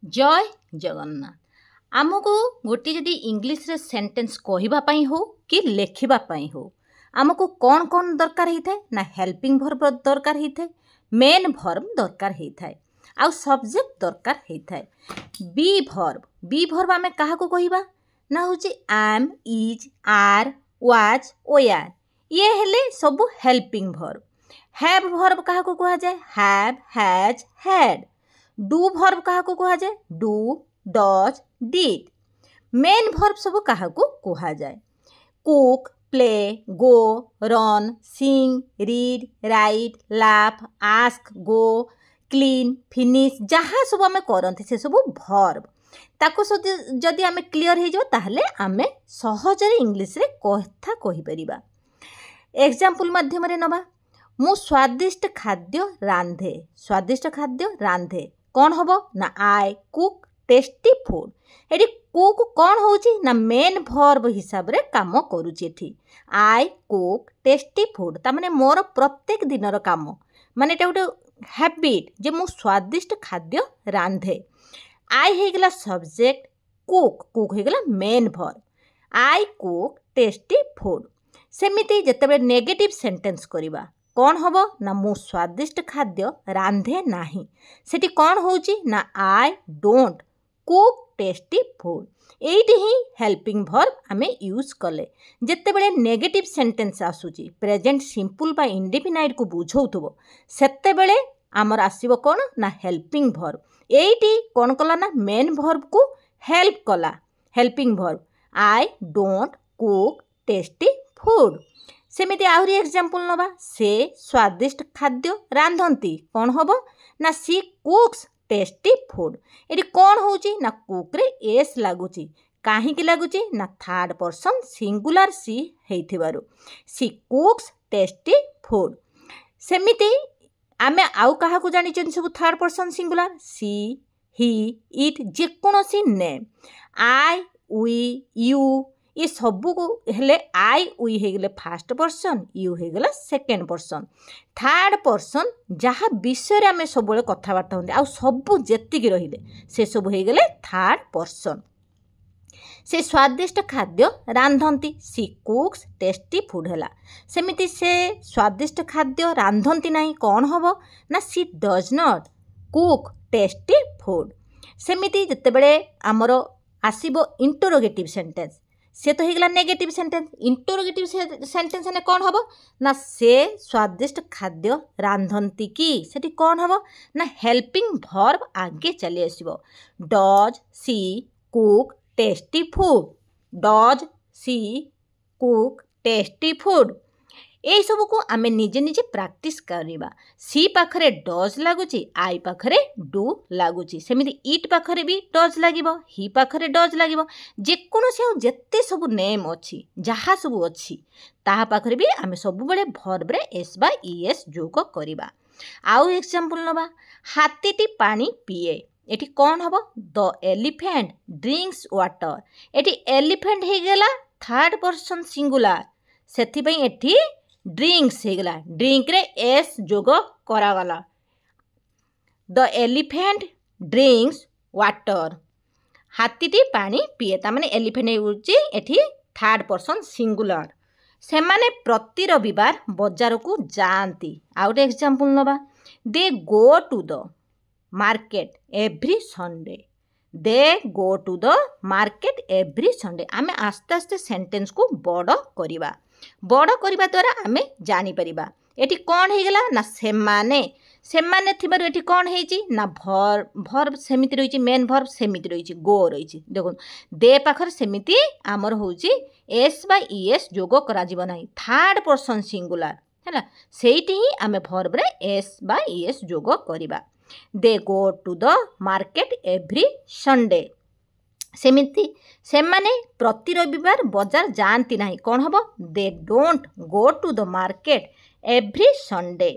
जय जगन्नाथ। आमको गोटे जदि इंग्लिश रे सेंटेंस कहवाई हो कि लेखिबाई हो आमको कौन कौन दरकार होता है ना हेल्पिंग वर्ब दरकार होता है, मेन वर्ब दरकार होता है, आउ सब्जेक्ट दरकार होता है। बी वर्ब आम क्या कहवा ना हूँ एम, इज, आर, वाज, ओयार ये हेले सब हेल्पिंग वर्ब। हैव वर्ब क्या कह जाए have, has, had. Do verb क्या कह जाए do, does, did. Main verb सब क्या कह जाए कुक, प्ले, गो, रन, सिंग, रीड, राइट, लाफ, आस्क, गो, क्लीन, फिनिश जहाँ सब आम करते से सब वर्ब ताको जदि आम क्लीयर हो ताहले आम सहजरे इंग्लिश रे कथा कहि परिबा। एग्जाम्पल माध्यम रे नबा मु स्वादिष्ट खाद्य रांधे। स्वादिष्ट खाद्य रांधे कौन हम ना आई कुक टेस्टी फूड। ये कुक कौन होची ना मेन वर्ब हिसाब रे काम करुची एठी आई कुक टेस्टी फूड तामाने मोर प्रत्येक दिनर काम माने एटा गोटे हैबिट जे मु स्वादिष्ट खाद्य रांधे। आई हो गला सब्जेक्ट, कुक कुक हो गला main verb. I cook tasty food. सेमिति जेतेबेले नेगेटिव सेंटेंस करिबा कौन हम ना मु स्वादिष्ट खाद्य रांधे नाही सेठी कौन होची ना आई don't cook tasty food. Eighty he helping verb आमे यूज कले जेतेबेले नेगेटिव सेंटेंस आसुची प्रेजेंट सिंपल बा इंडेफिनाइट को बुझौथबो सेतेबेले आमर आसीबो कौन ना हेल्पिंग वर्ब। एइटी कौन कला ना मेन वर्ब को हेल्प कला helping verb I don't cook tasty food. सेमिति आहुरी एग्जाम्पल नबा से स्वादिष्ट खाद्य रांधती कौन हम ना सी कुक्स टेस्टी फूड। ये कौन होची ना कुक रे एस लगुची कहीं लगुची ना थर्ड पर्सन सिंगुलर सी हेइथिबारु सी कुक्स टेस्टी फूड। सेमिति आमे आउ कहा को जानी सब third person singular she, he, it जेकोसी नेम आई, वी, यू ये सबू को हेले आई वी हो गले फास्ट पर्सन, यू हो गला सेकेंड पर्सन। थर्ड पर्सन जहाँ विषय आम सब कथबार्ता होते आ सबू जेतिक रहिले से सब हो गले थर्ड पर्सन। से स्वादिष्ट खाद्य रांधती सी कुक्स टेस्टी फूड है। सेमिति से स्वादिष्ट खाद्य रांधती नहीं कौन हम ना she does not cook tasty food. सेमिति जेतेबेले आमर आसीबो इंटरोगेटिव सेंटेंस से तो होगा नेगेटिव सेंटेंस। इंटरोगेटिव सेंटेंस ने कौन हम ना से स्वादिष्ट खाद्य रांधती कि सेठी कौन हम ना हेल्पिंग वर्ब आगे चली आसबो does she cook tasty food. Does she cook tasty food यही सब को आमे निजे निजे प्रैक्टिस करवा। सी पाखरे डज लगुच आई पाखरे डू लगुच सेमिति इट पाखरे भी डज लगिब ही पाखरे डज लगिब जेकोसी जेते सब नेम अच्छी जहाँ सब अच्छी ताहा पाखरे भी आमे सब बड़े वर्ब रे एस बा ईएस जोग करवा। आउ एग्जांपल नबा हाथीटी पानी पिए एटी कौन हम the elephant drinks water. Eighty elephant हो गला थर्ड पर्सन सिंगुलर सेथि पई एटी ड्रिंक्स हो गला ड्रिंक रे एस जोग करागला द एलिफेंट ड्रिंक्स वाटर। हाथीटी पानी पिए तामाने एलिफेंट होउची एठी थर्ड पर्सन सिंगुलर। सेमाने प्रति रविवार बाजार को जाती। आउट एग्जांपल नबा they go to the market every Sunday. They go to the market every Sunday. आमे आस्ते आस्ते सेंटेंस को बड़ करिबा बड़ करने द्वारा आम जानीपर एटी कौन हो गला ना सेमाने थिबारु एटी कौन होइची ना भर्ब सेमिति रही मेन भर्ब सेमिति रही गो रही देखो दे पाखर सेमिति आमर होची एस बा ईएस जोग करा जीव नाही थर्ड पर्सन सिंगुलर है सेठी ही आम भर्ब रे एस बा ईएस जोग करिबा। They go to the market every Sunday. सेमिति सेमाने प्रति रविवार बाजार जाती नहीं कौन हम they don't go to the market every Sunday.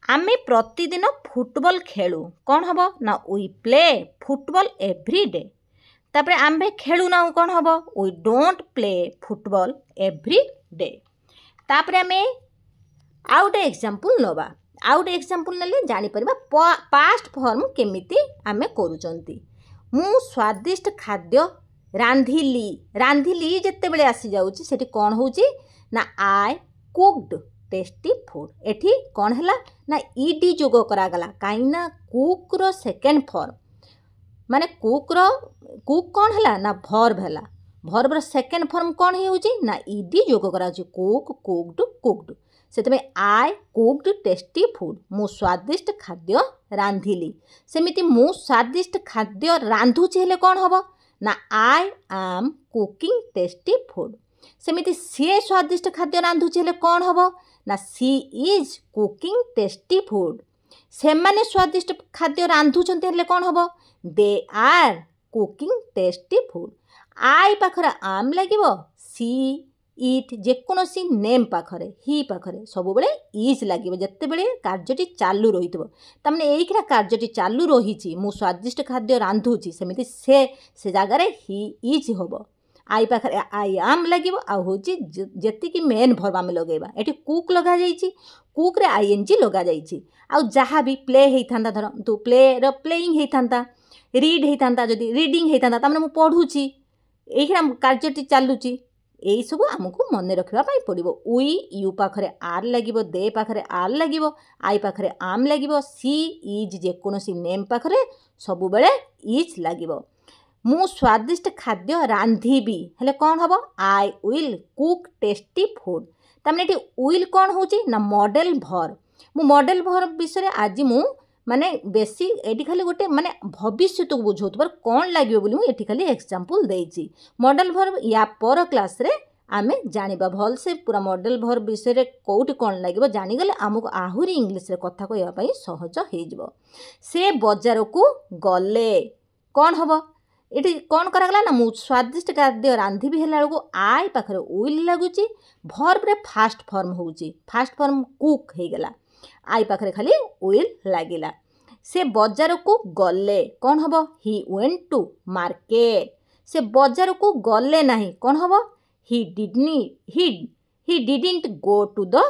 आमे प्रतिदिन फुटबॉल खेलु कौन हम ना we play football every day. तापर आमे खेलु ना कौन हम we don't play football every day. तापर आमे आउट एग्जांपल नबा। आउट एग्जांपल नेले जानी परबा पास्ट फॉर्म केमिति आमे करूचंती। मु स्वादिष्ट खाद्य रांधिली रांधिली जिते बड़े आसी जाऊँगी सेठी कौन होची ना आई कुक्ड टेस्टी फूड एठी कौन है ना ईडी जोग करागला कहीं कुक्र सेकेंड फॉर्म माने कुक कौन है ना भर्ब है भर्बर सेकेंड फॉर्म कौन होची ना ईडी जोग करा कुक कुक्ड कुक्ड से आई कुक्ड टेस्टी फूड मु स्वादिष्ट खाद्य रांधिली सेमिति मु स्वादिष्ट खाद्य रांधुची हेले कौन हम ना I am cooking tasty food सेमिति सी स्वादिष्ट खाद्य रांधुची हेले कौन हम ना she is cooking tasty food से माने स्वादिष्ट खाद्य रांधुचंते हेले कौन हम they are cooking tasty food I पाखरे आम लागिवो सी इट जेकोसी नेम पाखरे ही पाखरे सब बेले इज लगे जिते बड़े कार्यटी चालू रही तमें यहीना कार्यटी चालू रही मु स्वादिष्ट खाद्य रांधुची सेमिति से जगार ही इज हम आई पाखरे आई आम लगे आती मेन भर्ब आम लगेगा ये कुक लग कुक्रे आईएनजी लग जहाँ भी प्ले होता धर तू प्ले प्लेइंग होता रीड होता जदि रीडिंग होता तमें मुझे पढ़ुची यही कार्यटी चलुची यही सब आमको मन रखापी पड़ो उई यू पाखरे आर लगे दे पाखरे आर लगे आई पाखरे आम लगे सी इज जेकोसी नेम पाखरे सब बेले इज लगे मु स्वादिष्ट खाद्य रांधिबी हेले कौन हम I will cook tasty food तमें ये विल कौन होची ना मॉडल भर्ब मु मॉडल भर्ब विषय आज मु माने बेसी ये खाली गोटे माने भविष्य को बुझाऊर कौन लगे बोली मुझे खाली एग्जांपल देछि मॉडल भर्ब या पर क्लास रे आमे जानिबा भल से पूरा मॉडल भर्ब विषय कौटी कौन लगे जानीगले आमको आहुरी इंग्लिश रे कथा कहवाई सहज हो से बजार को गले कौन हम ये कौन करागला ना मु स्वादिष्ट खाद्य रांधिबी हेला बेलू आई पाखरे विल लगुच भर्ब रे फास्ट फॉर्म होउची फास्ट फॉर्म कुक हो गला आई पाखरे खाली विल लागिला से बजार को गले कौन हम ही वेंट टू मार्केट से बजार को गले नहीं कौन हम he didn't go to the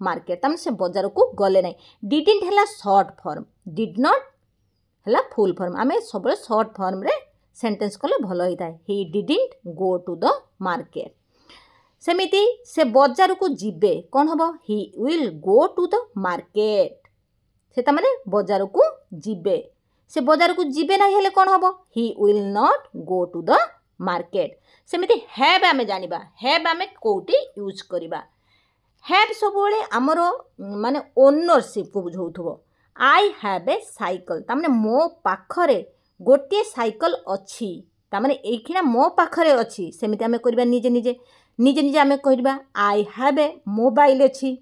market तमें से बजार को गले नहीं डिडंट है शॉर्ट फॉर्म डिड नॉट है फुल फॉर्म आम सब शॉर्ट फॉर्म रे सेंटेंस कले भल होता है he didn't go to the market सेमिति से बजार को जीवे कौन हम he will go to the market से माने बजार को जीवे से बजार को जीवे ना हेले कौन हम he will not go to the market सेमिति हैव आमे जानिबा हैव आमे कोटी यूज करिबा हैव सब बेले आमर माने ओनरशिप को बुझाउथबो आई हैव ए साइकल तामने मो पाखरे गोटे साइकल अच्छी तामने एखिना मो पाखरे अच्छी सेमिति आमे करबा निजे निजे आमे कहबा आई हैव ए मोबाइल अच्छी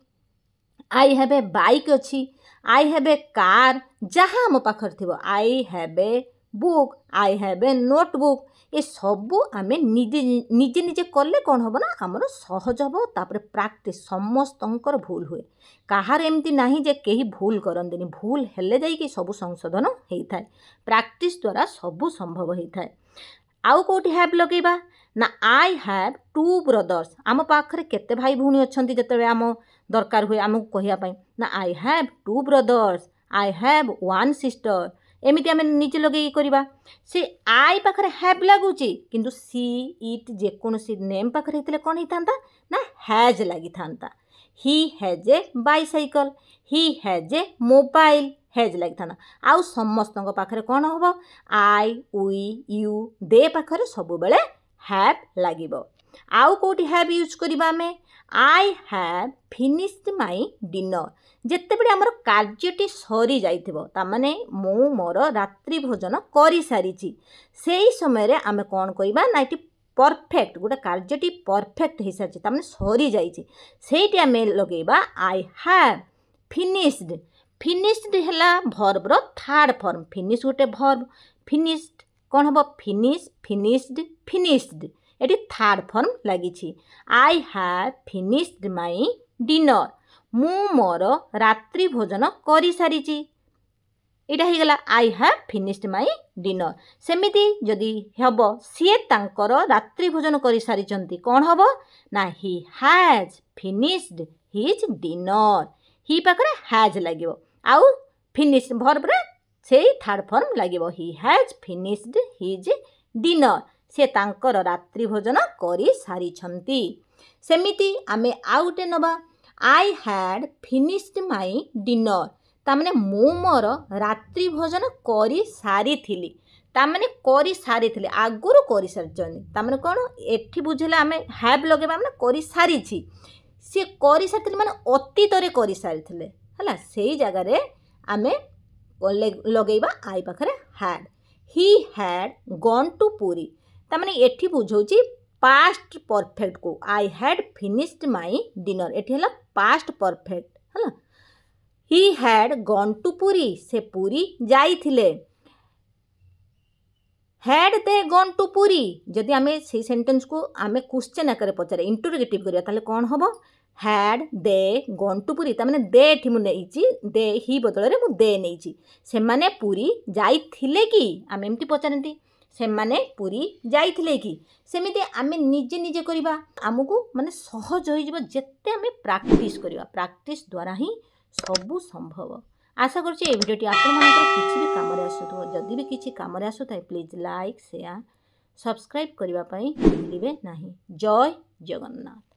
आई हैव ए बाइक अच्छी आई हैव ए कार जहाँ मो पाखर थिबो I have a book I have a notebook ये सबू आम निजे निजे कले कौन हम ना आमर सहज हम तापर प्रैक्टिस समस्तंकर भूल हुए कहार एमती नहीं जे कहीं भूल करंदिनी भूल हेले जाइए सब संशोधन होता है प्रैक्टिस द्वारा सबू संभव होता है आउ कौटी हैव लगेबा ना आई हैव टू ब्रदर्स आम पाखरे केते भाई भूणी अच्छा जिते आम दरकार हुए आमको कहवाई ना I have two brothers I have one sister एमती आम निजे लगे करवा से आई पाखरे हैव लगुची किंतु सी इट जेकोसी नेम पाखरे होते कौन होता ना हैज लगी था he has a bicycle he has a mobile has लगी था आउ समस्त पाखरे कौन हम आई वी यू दे पाखरे सब बेले हैव लगे आउ कौटी हैव यूज करवा आम आई हैव फिनिश्ड माई डिनर जिते बड़े आमर कार्यटी सरी जाने मु मोर रात्रि भोजन कर सारी से समय आम कौन करवा ना ये परफेक्ट गोटे कार्यटी परफेक्ट हो सारी तमें सरी जाइए आम लगेबा आई हैव फिनिश्ड फिनिश्ड है भर्बर थर्ड फॉर्म फिनिश गोटे भर्ब फिनिश्ड कौन हम फिनिश फिनिश्ड फिनिश्ड ये थर्ड फॉर्म लगी I have finished my dinner मु मोर रात्रि भोजन कर सारी यहाँ हो गला I have finished my dinner सेमिति जदि हम सी तांकर रात्रि भोजन कर सारी कौन हम ना he has finished his dinner he पाखरे हैज लगे आउ फिनिश भर्ब रे ସେଇ ଥାର୍ଡ଼ ଫର୍ମ ଲାଗିବ। He has finished his dinner. ସେ ତାଙ୍କର ରାତ୍ରି ଭୋଜନ କରିସାରିଛନ୍ତି। ସେମିତି ଆମେ ଆଉ ଗୋଟେ ନେବା, I had finished my dinner. ତାମାନେ ମୁଁ ମୋର ରାତ୍ରି ଭୋଜନ କରିସାରିଥିଲି। ତାମାନେ କରିସାରିଥିଲି, ଆଗରୁ କରିସାରିଛନ୍ତି। ତାମାନେ କ'ଣ, ଏଠି ବୁଝିଲେ ଆମେ ହ୍ୟାଭ୍ ଲଗାଇବା ମାନେ କରିସାରିଛି। ସିଏ କରିସାରିଥିଲେ ମାନେ ଅତୀତରେ କରିସାରିଥିଲେ ହେଲା। ସେଇ ଜାଗାରେ ଆମେ ଲଗାଇବା ଆଇ ପାଖରେ had. He had gone to Puri. ତାମାନେ ଏଠି ବୁଝଉଛି ପାଷ୍ଟ ପରଫେକ୍ଟକୁ। I had finished my dinner, ଏଠି ହେଲା ପାଷ୍ଟ ପରଫେକ୍ଟ ହେଲା। He had gone to Puri, ସେ ପୁରୀ ଯାଇଥିଲେ। Had they gone to Puri, ଯଦି ଆମେ ସେଇ ସେଣ୍ଟେନ୍ସକୁ ଆମେ କ୍ୱେଶ୍ଚନ୍ ଆକାରରେ ପଚାରେ, ଇଣ୍ଟରୋଗେଟିଭ୍ କରିବା, ତାହେଲେ କ'ଣ ହେବ? Had they gone to Puri. ତାମାନେ ଦେ ଏଠି ମୁଁ ନେଇଛି, ଦେ ହି ବଦଳରେ ମୁଁ ଦେ ନେଇଛି। ସେମାନେ ପୁରୀ ଯାଇଥିଲେ କି? ଆମେ ଏମିତି ପଚାରନ୍ତି, ସେମାନେ ପୁରୀ ଯାଇଥିଲେ କି? ସେମିତି ଆମେ ନିଜେ ନିଜେ କରିବା, ଆମକୁ ମାନେ ସହଜ ହୋଇଯିବ ଯେତେ ଆମେ ପ୍ରାକ୍ଟିସ୍ କରିବା। ପ୍ରାକ୍ଟିସ୍ ଦ୍ୱାରା ହିଁ ସବୁ ସମ୍ଭବ। ଆଶା କରୁଛି এই ଭିଡ଼ିଓଟି ଆପଣମାନଙ୍କର କିଛି ବି କାମରେ ଆସୁଥିବ। ଯଦି ବି କିଛି କାମରେ ଆସୁଥାଏ ପ୍ଲିଜ୍ ଲାଇକ୍, ସେୟାର, ସବସ୍କ୍ରାଇବ୍ କରିବା ପାଇଁ ଭୁଲିବେ ନାହିଁ। ଜୟ ଜଗନ୍ନାଥ।